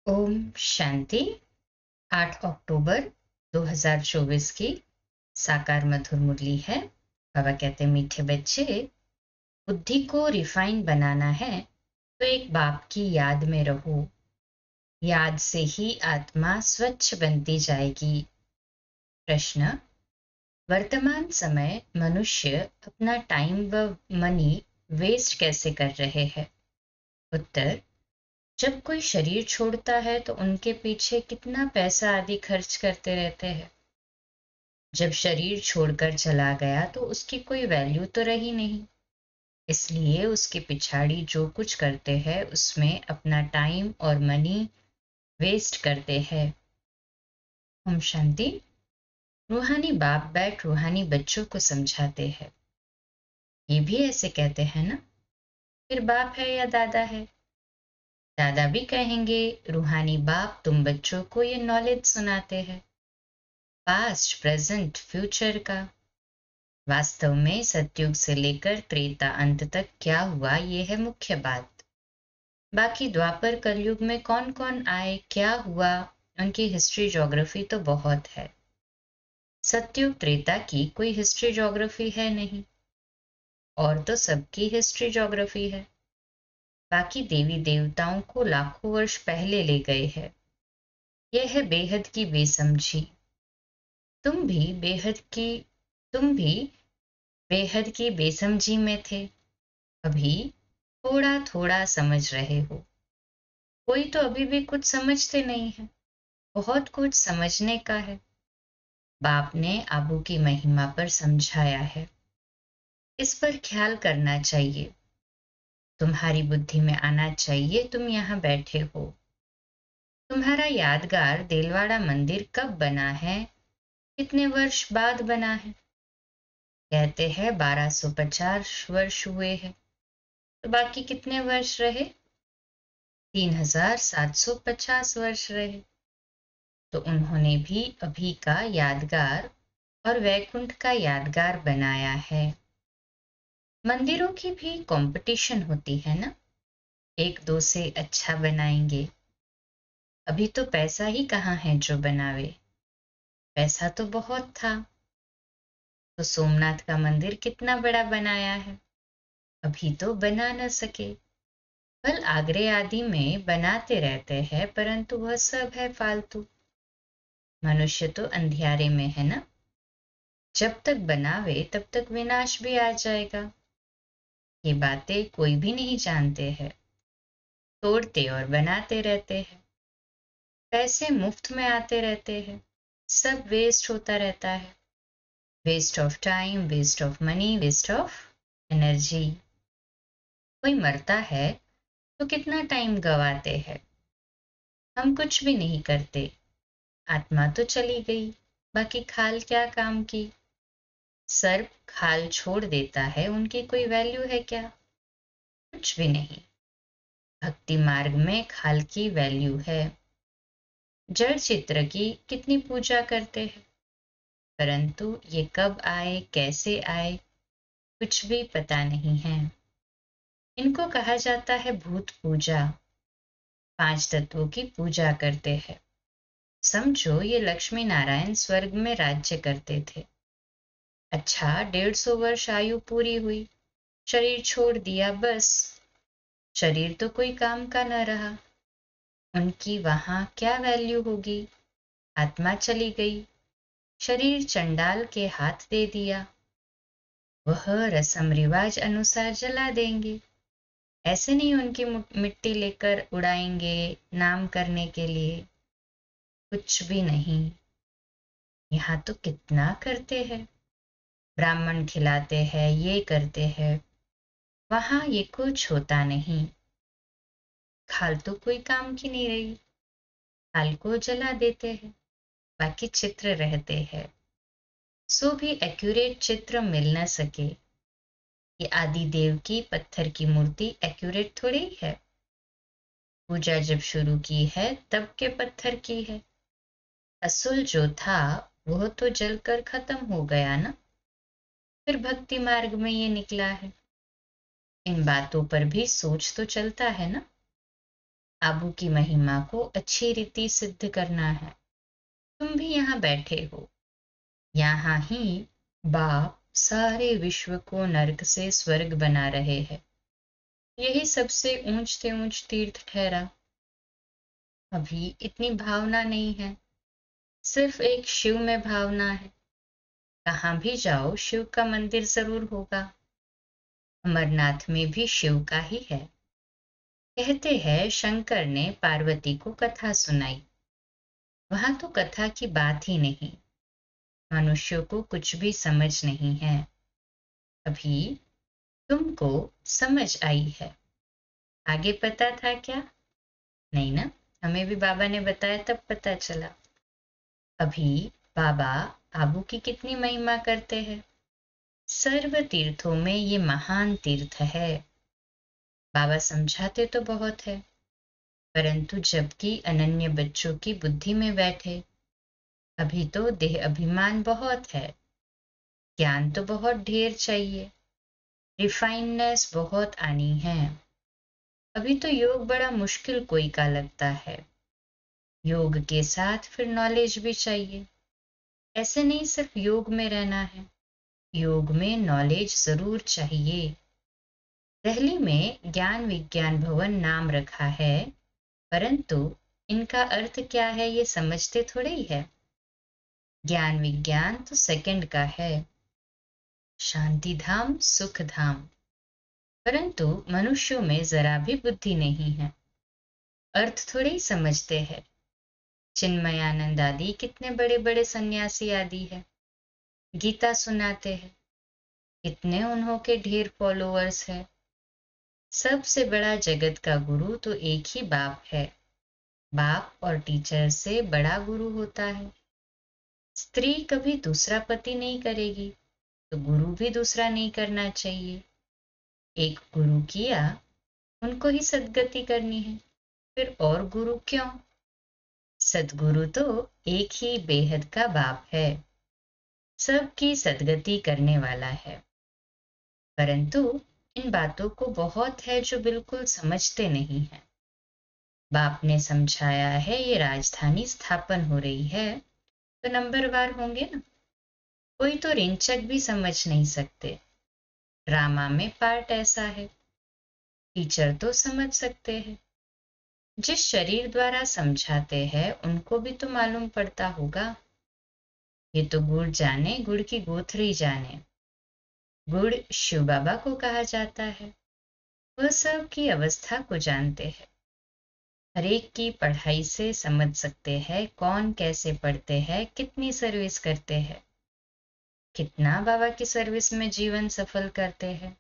ओम शांति। 8 अक्टूबर 2024 की साकार मधुर मुरली है। बाबा कहते हैं, मीठे बच्चे, बुद्धि को रिफाइन बनाना है तो एक बाप की याद में रहो। याद से ही आत्मा स्वच्छ बनती जाएगी। प्रश्न: वर्तमान समय मनुष्य अपना टाइम व मनी वेस्ट कैसे कर रहे हैं? उत्तर: जब कोई शरीर छोड़ता है तो उनके पीछे कितना पैसा आदि खर्च करते रहते हैं। जब शरीर छोड़कर चला गया तो उसकी कोई वैल्यू तो रही नहीं, इसलिए उसके पिछाड़ी जो कुछ करते हैं उसमें अपना टाइम और मनी वेस्ट करते हैं। ओम शांति। रूहानी बाप बैठ रूहानी बच्चों को समझाते हैं। ये भी ऐसे कहते हैं ना, फिर बाप है या दादा है? दादा भी कहेंगे, रूहानी बाप तुम बच्चों को ये नॉलेज सुनाते हैं, पास्ट प्रेजेंट फ्यूचर का। वास्तव में सतयुग से लेकर त्रेता अंत तक क्या हुआ, ये है मुख्य बात। बाकी द्वापर कलयुग में कौन कौन आए, क्या हुआ, उनकी हिस्ट्री ज्योग्राफी तो बहुत है। सतयुग त्रेता की कोई हिस्ट्री ज्योग्राफी है नहीं, और तो सबकी हिस्ट्री ज्योग्राफी है। बाकी देवी देवताओं को लाखों वर्ष पहले ले गए हैं। यह है बेहद की बेसमझी। तुम भी बेहद की तुम भी बेहद की बेसमझी में थे, अभी थोड़ा थोड़ा समझ रहे हो। कोई तो अभी भी कुछ समझते नहीं है, बहुत कुछ समझने का है। बाप ने आबू की महिमा पर समझाया है, इस पर ख्याल करना चाहिए। तुम्हारी बुद्धि में आना चाहिए तुम यहाँ बैठे हो। तुम्हारा यादगार देलवाड़ा मंदिर कब बना है, कितने वर्ष बाद बना है? कहते हैं 1250 वर्ष हुए हैं, तो बाकी कितने वर्ष रहे? 3750 वर्ष रहे। तो उन्होंने भी अभी का यादगार और वैकुंठ का यादगार बनाया है। मंदिरों की भी कंपटीशन होती है ना, एक दो से अच्छा बनाएंगे। अभी तो पैसा ही कहाँ है जो बनावे, पैसा तो बहुत था। तो सोमनाथ का मंदिर कितना बड़ा बनाया है, अभी तो बना न सके। कल आगरे आदि में बनाते रहते हैं, परंतु वह सब है फालतू। मनुष्य तो अंधियारे में है ना, जब तक बनावे तब तक विनाश भी आ जाएगा। ये बातें कोई भी नहीं जानते हैं, तोड़ते और बनाते रहते हैं। पैसे मुफ्त में आते रहते हैं, सब वेस्ट होता रहता है। Waste of time, waste of money, waste of energy. कोई मरता है तो कितना टाइम गवाते हैं, हम कुछ भी नहीं करते। आत्मा तो चली गई, बाकी खाल क्या काम की? सर्प खाल छोड़ देता है, उनकी कोई वैल्यू है क्या? कुछ भी नहीं। भक्ति मार्ग में खाल की वैल्यू है। जड़ चित्र की कितनी पूजा करते हैं, परंतु ये कब आए कैसे आए कुछ भी पता नहीं है। इनको कहा जाता है भूत पूजा। 5 तत्वों की पूजा करते हैं। समझो ये लक्ष्मी नारायण स्वर्ग में राज्य करते थे। अच्छा, 150 वर्ष आयु पूरी हुई, शरीर छोड़ दिया, बस। शरीर तो कोई काम का न रहा, उनकी वहां क्या वैल्यू होगी? आत्मा चली गई, शरीर चंडाल के हाथ दे दिया, वह रस्म रिवाज अनुसार जला देंगे। ऐसे नहीं उनकी मिट्टी लेकर उड़ाएंगे नाम करने के लिए, कुछ भी नहीं। यहाँ तो कितना करते हैं, ब्राह्मण खिलाते हैं, ये करते हैं। वहां ये कुछ होता नहीं। खाल तो कोई काम की नहीं रही, खाल को जला देते हैं, बाकी चित्र रहते हैं। सो भी एक्यूरेट चित्र मिल न सके। ये आदि देव की पत्थर की मूर्ति एक्यूरेट थोड़ी है। पूजा जब शुरू की है तब के पत्थर की है। असुल जो था वह तो जलकर खत्म हो गया ना, फिर भक्ति मार्ग में ये निकला है। इन बातों पर भी सोच तो चलता है ना। आबू की महिमा को अच्छी रीति सिद्ध करना है। तुम भी यहाँ बैठे हो। यहाँ ही बाप सारे विश्व को नरक से स्वर्ग बना रहे हैं। यही सबसे ऊंच से ऊंच तीर्थ ठहरा। अभी इतनी भावना नहीं है, सिर्फ एक शिव में भावना है। कहाँ भी जाओ शिव का मंदिर जरूर होगा। अमरनाथ में भी शिव का ही है। कहते हैं शंकर ने पार्वती को कथा सुनाई। वहां तो कथा की बात ही नहीं। मनुष्यों को कुछ भी समझ नहीं है। अभी तुमको समझ आई है। आगे पता था क्या? नहीं ना, हमें भी बाबा ने बताया तब पता चला। अभी बाबा आबू की कितनी महिमा करते हैं। सर्व तीर्थों में ये महान तीर्थ है। बाबा समझाते तो बहुत है, परंतु जबकि अनन्य बच्चों की बुद्धि में बैठे। अभी तो देह अभिमान बहुत है, ज्ञान तो बहुत ढेर चाहिए, रिफाइननेस बहुत आनी है। अभी तो योग बड़ा मुश्किल कोई का लगता है। योग के साथ फिर नॉलेज भी चाहिए। ऐसे नहीं सिर्फ योग में रहना है, योग में नॉलेज जरूर चाहिए। दिल्ली में ज्ञान विज्ञान भवन नाम रखा है, परंतु इनका अर्थ क्या है ये समझते थोड़े ही है। ज्ञान विज्ञान तो सेकंड का है, शांति धाम सुख धाम, परंतु मनुष्यों में जरा भी बुद्धि नहीं है, अर्थ थोड़े ही समझते हैं। चिन्मयानंद आदि कितने बड़े बड़े सन्यासी आदि है, गीता सुनाते हैं, कितने उन्हों के ढेर फॉलोअर्स है। सबसे बड़ा जगत का गुरु तो एक ही बाप है। बाप और टीचर से बड़ा गुरु होता है। स्त्री कभी दूसरा पति नहीं करेगी, तो गुरु भी दूसरा नहीं करना चाहिए। एक गुरु किया, उनको ही सद्गति करनी है, फिर और गुरु क्यों? सदगुरु तो एक ही बेहद का बाप है, सबकी सद्गति करने वाला है। परंतु इन बातों को बहुत है जो बिल्कुल समझते नहीं है। बाप ने समझाया है ये राजधानी स्थापन हो रही है, तो नंबरवार होंगे ना। कोई तो रिंचक भी समझ नहीं सकते। ड्रामा में पार्ट ऐसा है, टीचर तो समझ सकते हैं। जिस शरीर द्वारा समझाते हैं उनको भी तो मालूम पड़ता होगा। ये तो गुड़ जाने गुड़ की गोथरी जाने। गुड़ शिव बाबा को कहा जाता है, वह सब की अवस्था को जानते हैं। हरेक की पढ़ाई से समझ सकते हैं कौन कैसे पढ़ते हैं, कितनी सर्विस करते हैं, कितना बाबा की सर्विस में जीवन सफल करते हैं।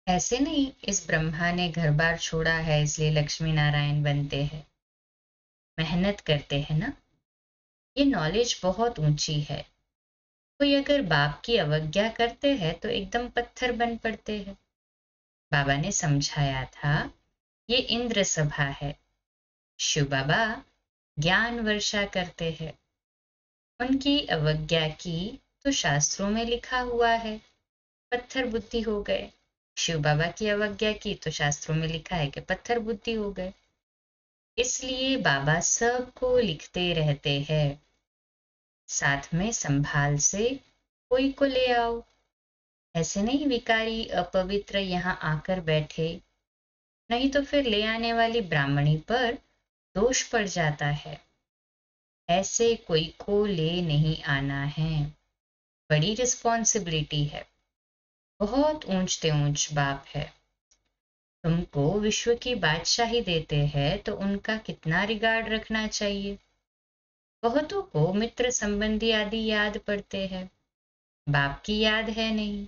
ऐसे नहीं इस ब्रह्मा ने घर बार छोड़ा है इसलिए लक्ष्मी नारायण बनते हैं। मेहनत करते हैं ना। ये नॉलेज बहुत ऊंची है। कोई अगर बाप की अवज्ञा करते हैं तो एकदम पत्थर बन पड़ते हैं। बाबा ने समझाया था ये इंद्र सभा है। शिव बाबा ज्ञान वर्षा करते हैं। उनकी अवज्ञा की तो शास्त्रों में लिखा हुआ है, पत्थर बुद्धि हो गए। शिव बाबा की अवज्ञा की तो शास्त्रों में लिखा है कि पत्थर बुद्धि हो गए। इसलिए बाबा सबको लिखते रहते हैं, साथ में संभाल से कोई को ले आओ। ऐसे नहीं विकारी अपवित्र यहाँ आकर बैठे, नहीं तो फिर ले आने वाली ब्राह्मणी पर दोष पड़ जाता है। ऐसे कोई को ले नहीं आना है, बड़ी रिस्पॉन्सिबिलिटी है। बहुत ऊंचते ऊंच बाप है। तुमको विश्व की बादशाही देते हैं तो उनका कितना रिगार्ड रखना चाहिए। बहुतों को मित्र संबंधी आदि याद पड़ते हैं, बाप की याद है नहीं।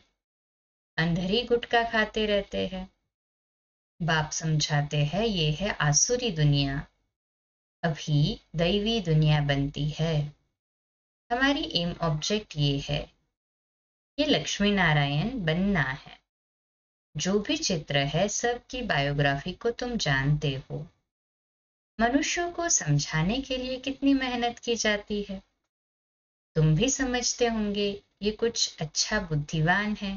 अंधरी गुटखा खाते रहते हैं। बाप समझाते हैं ये है आसुरी दुनिया, अभी दैवी दुनिया बनती है। हमारी एम ऑब्जेक्ट ये है, ये लक्ष्मी नारायण बनना है। जो भी चित्र है सबकी बायोग्राफी को तुम जानते हो। मनुष्यों को समझाने के लिए कितनी मेहनत की जाती है। तुम भी समझते होंगे ये कुछ अच्छा बुद्धिवान है,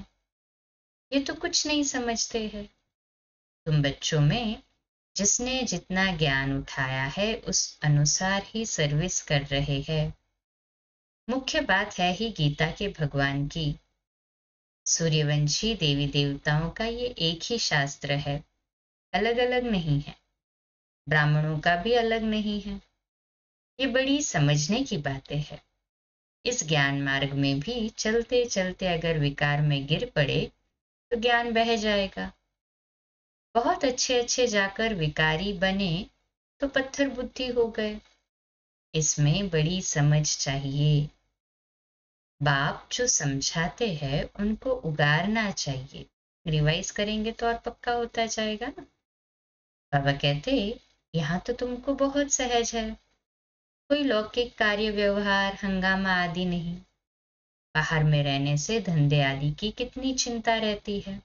ये तो कुछ नहीं समझते हैं। तुम बच्चों में जिसने जितना ज्ञान उठाया है उस अनुसार ही सर्विस कर रहे हैं। मुख्य बात है ही गीता के भगवान की। सूर्यवंशी देवी देवताओं का ये एक ही शास्त्र है, अलग अलग नहीं है। ब्राह्मणों का भी अलग नहीं है। ये बड़ी समझने की बातें हैं। इस ज्ञान मार्ग में भी चलते चलते अगर विकार में गिर पड़े तो ज्ञान बह जाएगा। बहुत अच्छे अच्छे जाकर विकारी बने तो पत्थर बुद्धि हो गए। इसमें बड़ी समझ चाहिए। बाप जो समझाते हैं उनको उगारना चाहिए। रिवाइज करेंगे तो और पक्का होता जाएगा ना। बाबा कहते, यहाँ तो तुमको बहुत सहज है, कोई लौकिक कार्य व्यवहार हंगामा आदि नहीं। बाहर में रहने से धंधे आदि की कितनी चिंता रहती है।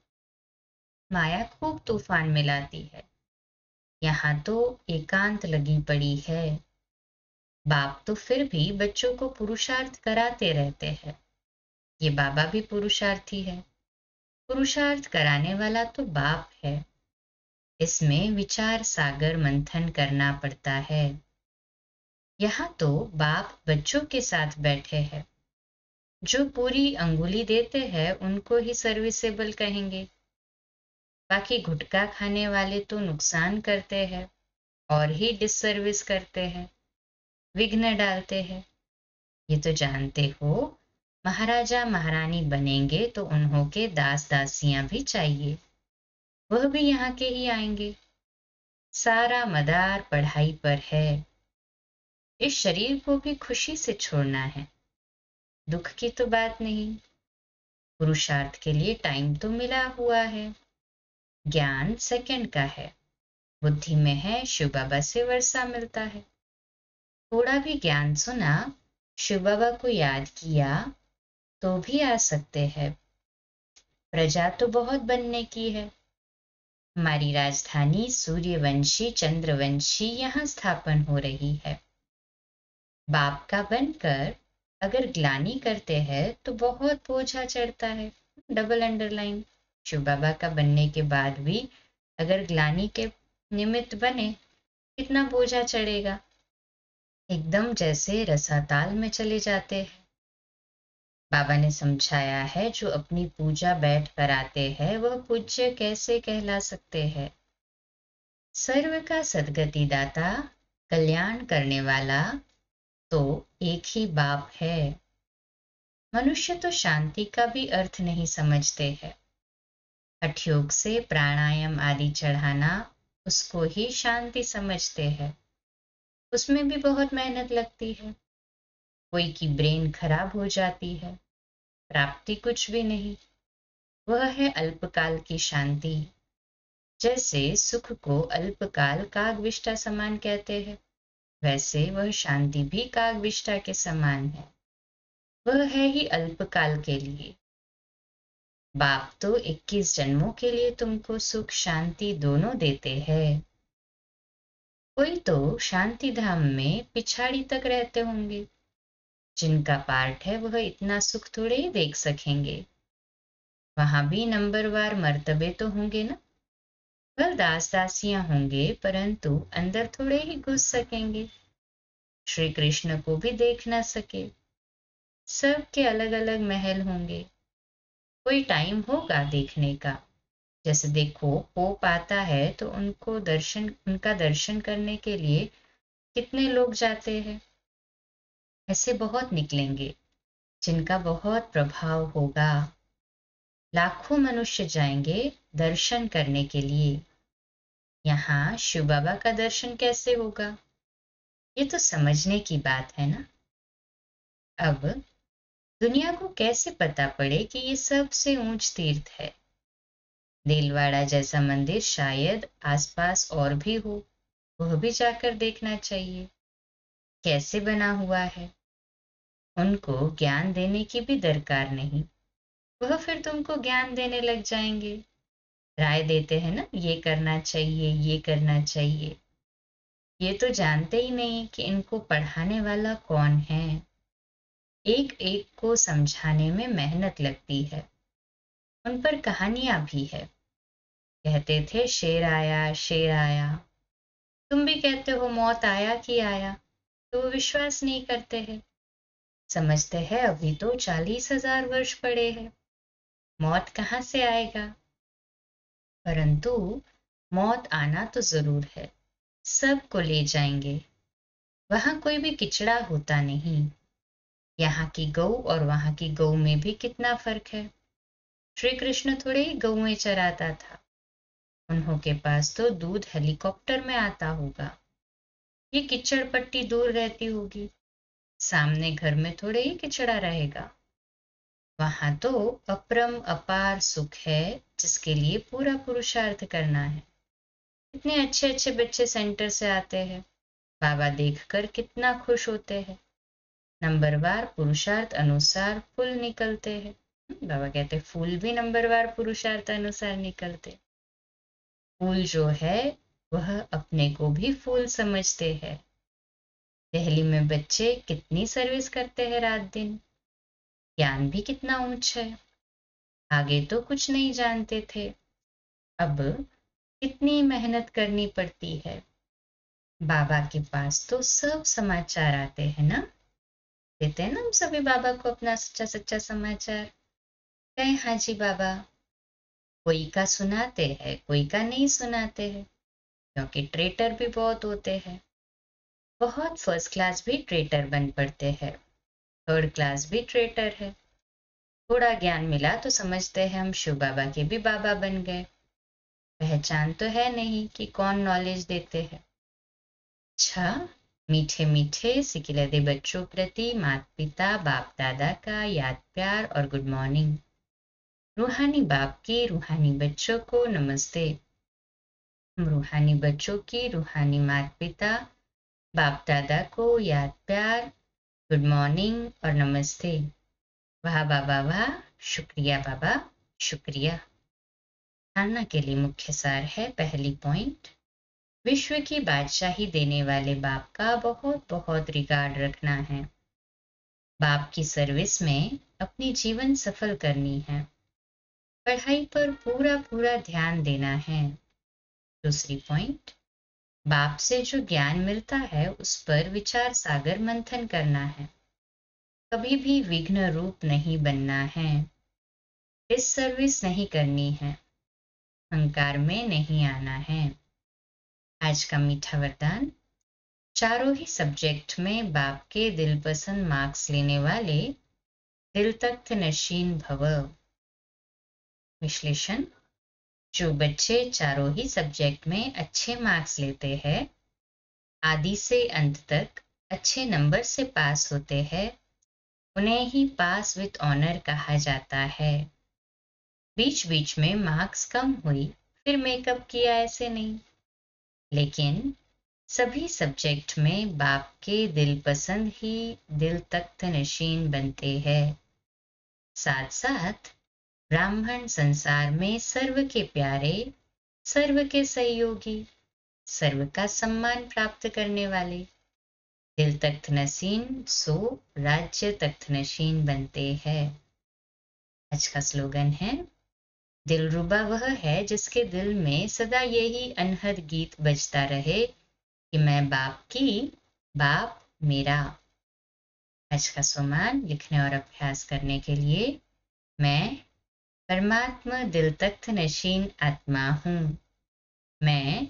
माया खूब तूफान मिलाती है। यहाँ तो एकांत लगी पड़ी है। बाप तो फिर भी बच्चों को पुरुषार्थ कराते रहते हैं। ये बाबा भी पुरुषार्थी है। पुरुषार्थ कराने वाला तो बाप है। इसमें विचार सागर मंथन करना पड़ता है। यहाँ तो बाप बच्चों के साथ बैठे हैं। जो पूरी अंगुली देते हैं उनको ही सर्विसेबल कहेंगे। बाकी गुटखा खाने वाले तो नुकसान करते हैं और ही डिससर्विस करते हैं, विघ्न डालते हैं। ये तो जानते हो। महाराजा महारानी बनेंगे तो उन्हों के दास दासियां भी चाहिए। वह भी यहाँ के ही आएंगे। सारा मदार पढ़ाई पर है। इस शरीर को भी खुशी से छोड़ना है। दुख की तो बात नहीं। पुरुषार्थ के लिए टाइम तो मिला हुआ है। ज्ञान सेकंड का है। बुद्धि में है शिव बाबा से वर्षा मिलता है। थोड़ा भी ज्ञान सुना, शिव बाबा को याद किया तो भी आ सकते हैं। प्रजा तो बहुत बनने की है। हमारी राजधानी सूर्यवंशी चंद्रवंशी यहाँ स्थापन हो रही है। बाप का बनकर अगर ग्लानि करते हैं तो बहुत बोझा चढ़ता है। Double underline. शिव बाबा का बनने के बाद भी अगर ग्लानि के निमित्त बने कितना बोझा चढ़ेगा। एकदम जैसे रसाताल में चले जाते हैं। बाबा ने समझाया है जो अपनी पूजा बैठ कर आते हैं वह पूज्य कैसे कहला सकते हैं। सर्व का सदगति दाता, कल्याण करने वाला तो एक ही बाप है। मनुष्य तो शांति का भी अर्थ नहीं समझते हैं। हठयोग से प्राणायाम आदि चढ़ाना उसको ही शांति समझते हैं। उसमें भी बहुत मेहनत लगती है। कोई की ब्रेन खराब हो जाती है। प्राप्ति कुछ भी नहीं। वह है अल्पकाल की शांति। जैसे सुख को अल्पकाल कागविष्टा समान कहते हैं, वैसे वह शांति भी कागविष्टा के समान है। वह है ही अल्पकाल के लिए। बाप तो 21 जन्मों के लिए तुमको सुख शांति दोनों देते हैं। कोई तो शांति धाम में पिछाड़ी तक रहते होंगे। जिनका पार्ट है वह इतना सुख थोड़े ही देख सकेंगे। वहां भी नंबरवार मर्तबे तो होंगे ना। वह दास दासियां होंगे परंतु अंदर थोड़े ही घुस सकेंगे। श्री कृष्ण को भी देख ना सके। सबके अलग अलग महल होंगे। कोई टाइम होगा देखने का। जैसे देखो पोप आता है तो उनका दर्शन करने के लिए कितने लोग जाते हैं। ऐसे बहुत निकलेंगे जिनका बहुत प्रभाव होगा। लाखों मनुष्य जाएंगे दर्शन करने के लिए। यहाँ शिव बाबा का दर्शन कैसे होगा? ये तो समझने की बात है ना। अब दुनिया को कैसे पता पड़े कि ये सबसे ऊंच तीर्थ है। देलवाड़ा जैसा मंदिर शायद आसपास और भी हो, वह भी जाकर देखना चाहिए कैसे बना हुआ है। उनको ज्ञान देने की भी दरकार नहीं। वह फिर तुमको ज्ञान देने लग जाएंगे। राय देते हैं ना, ये करना चाहिए ये करना चाहिए। ये तो जानते ही नहीं कि इनको पढ़ाने वाला कौन है। एक एक को समझाने में मेहनत लगती है। उन पर कहानियां भी है। कहते थे शेर आया शेर आया। तुम भी कहते हो मौत आया कि आया, तो वो विश्वास नहीं करते हैं। समझते हैं अभी तो 40,000 वर्ष पड़े हैं, मौत कहाँ से आएगा। परंतु मौत आना तो जरूर है, सबको ले जाएंगे। वहां कोई भी किचड़ा होता नहीं। यहाँ की गौ और वहां की गौ में भी कितना फर्क है। श्री कृष्ण थोड़े ही गौएं चराता था, उन्हों के पास तो दूध हेलीकॉप्टर में आता होगा। ये किचड़ पट्टी दूर रहती होगी, सामने घर में थोड़े ही किचड़ा रहेगा। वहां तो अपरम अपार सुख है, जिसके लिए पूरा पुरुषार्थ करना है। इतने अच्छे अच्छे बच्चे सेंटर से आते हैं, बाबा देखकर कितना खुश होते हैं। नंबरवार पुरुषार्थ अनुसार फूल निकलते हैं। बाबा कहते फूल भी नंबरवार पुरुषार्थ अनुसार निकलते। फूल जो है वह अपने को भी फूल समझते हैं। दिल्ली में बच्चे कितनी सर्विस करते हैं रात दिन, ज्ञान भी कितना ऊंचा है। आगे तो कुछ नहीं जानते थे, अब कितनी मेहनत करनी पड़ती है। बाबा के पास तो सब समाचार आते हैं ना, देते हैं ना हम सभी बाबा को अपना सच्चा सच्चा समाचार। कहे हाँ जी बाबा, कोई का सुनाते हैं कोई का नहीं सुनाते हैं, क्योंकि ट्रेटर भी बहुत होते हैं। बहुत फर्स्ट क्लास भी ट्रेटर बन पड़ते हैं, थर्ड क्लास भी ट्रेटर है। थोड़ा ज्ञान मिला तो समझते हैं हम शिव बाबा के भी बाबा बन गए। पहचान तो है नहीं कि कौन नॉलेज देते हैं। अच्छा, मीठे मीठे सिकिलदे बच्चों प्रति माता पिता बाप दादा का याद प्यार और गुड मॉर्निंग। रूहानी बाप की रूहानी बच्चों को नमस्ते। रूहानी बच्चों की रूहानी माता पिता बाप दादा को याद प्यार, गुड मॉर्निंग और नमस्ते। वाह बाबा वाह, शुक्रिया बाबा शुक्रिया। धारणा के लिए मुख्य सार है, पहली पॉइंट, विश्व की बादशाही देने वाले बाप का बहुत बहुत रिगार्ड रखना है। बाप की सर्विस में अपनी जीवन सफल करनी है। पढ़ाई पर पूरा पूरा ध्यान देना है। दूसरी पॉइंट, बाप से जो ज्ञान मिलता है उस पर विचार सागर मंथन करना है। कभी भी विघ्न रूप नहीं बनना है। इस सर्विस नहीं करनी है, अहंकार में नहीं आना है। आज का मीठा वरदान, चारों ही सब्जेक्ट में बाप के दिल पसंद मार्क्स लेने वाले दिल तख्त नशीन भव। विश्लेषण, जो बच्चे चारों ही सब्जेक्ट में अच्छे मार्क्स लेते हैं, आदि से अंत तक अच्छे नंबर से पास होते हैं, उन्हें ही पास विद ऑनर कहा जाता है। बीच बीच में मार्क्स कम हुई फिर मेकअप किया ऐसे नहीं, लेकिन सभी सब्जेक्ट में बाप के दिल पसंद ही दिल तख्त नशीन बनते हैं। साथ साथ ब्राह्मण संसार में सर्व के प्यारे, सर्व के सहयोगी, सर्व का सम्मान प्राप्त करने वाले दिल तख्त नशीन सो राज्य तख्त नशीन बनते हैं। आज का स्लोगन है, दिलरुबा वह है जिसके दिल में सदा यही अनहद गीत बजता रहे कि मैं बाप की, बाप मेरा। आज का सोमान लिखने और अभ्यास करने के लिए, मैं परमात्मा दिल तख्त नशीन आत्मा हूँ। मैं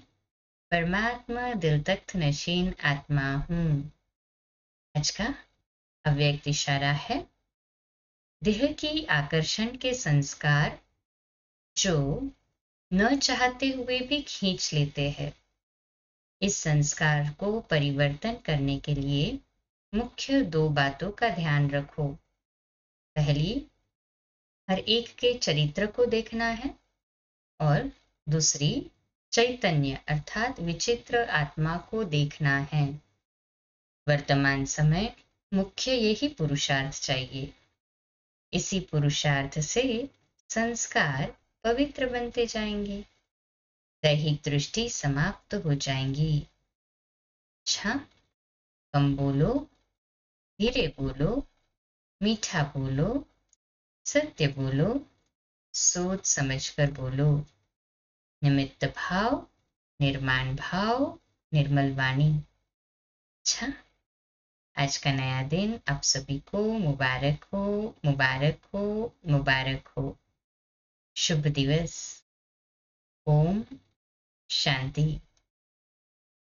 परमात्मा दिल तख्त नशीन आत्मा हूँ। आज का अव्यक्त इशारा है, देह की आकर्षण के संस्कार जो न चाहते हुए भी खींच लेते हैं। इस संस्कार को परिवर्तन करने के लिए मुख्य दो बातों का ध्यान रखो। पहली, हर एक के चरित्र को देखना है, और दूसरी, चैतन्य अर्थात विचित्र आत्मा को देखना है। वर्तमान समय मुख्य यही पुरुषार्थ चाहिए। इसी पुरुषार्थ से संस्कार पवित्र बनते जाएंगे, दैहिक दृष्टि समाप्त हो जाएंगी। अच्छा, कम बोलो, धीरे बोलो, मीठा बोलो, सत्य बोलो, सोच समझकर बोलो। निमित्त भाव, निर्माण भाव, निर्मल वाणी। अच्छा, आज का नया दिन आप सभी को मुबारक हो, मुबारक हो, मुबारक हो। शुभ दिवस। ओम शांति।